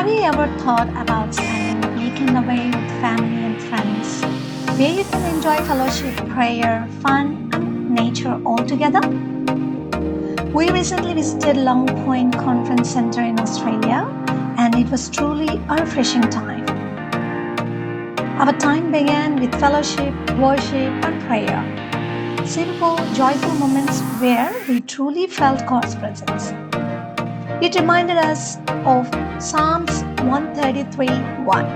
Have you ever thought about spending a weekend away with family and friends, where you can enjoy fellowship, prayer, fun, and nature all together? We recently visited Long Point Conference Center in Australia, and it was truly a refreshing time. Our time began with fellowship, worship, and prayer. Simple, joyful moments where we truly felt God's presence. It reminded us of Psalms 133:1.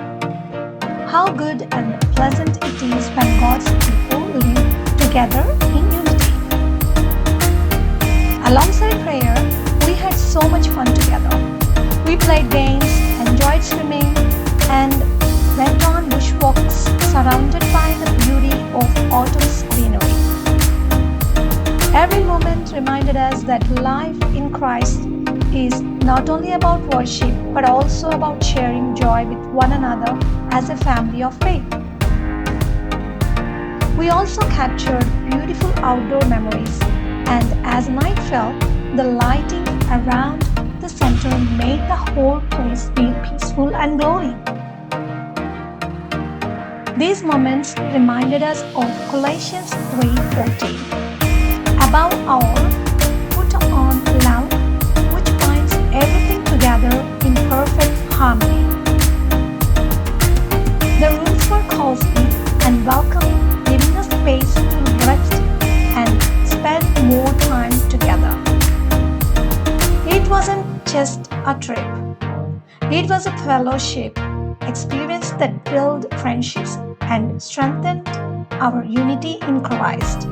How good and pleasant it is when God's people live together in unity. Alongside prayer, we had so much fun together. We played games, enjoyed swimming, and went on bushwalks surrounded by the beauty of autumn's greenery. Every moment reminded us that life in Christ is not only about worship but also about sharing joy with one another as a family of faith. We also captured beautiful outdoor memories, and as night fell, the lighting around the center made the whole place feel peaceful and glowing. These moments reminded us of Colossians 3:14. Above all, put on love, which binds everything together in perfect harmony. The rooms were cozy and welcoming, giving us space to rest and spend more time together. It wasn't just a trip. It was a fellowship experience that built friendships and strengthened our unity in Christ.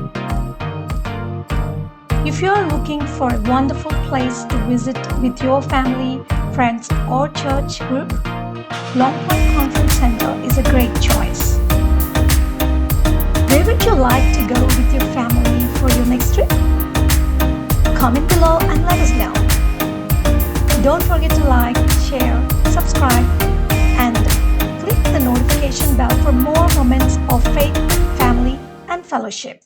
If you are looking for a wonderful place to visit with your family, friends, or church group, Long Point Conference Center is a great choice. Where would you like to go with your family for your next trip? Comment below and let us know. Don't forget to like, share, subscribe, and click the notification bell for more moments of faith, family, and fellowship.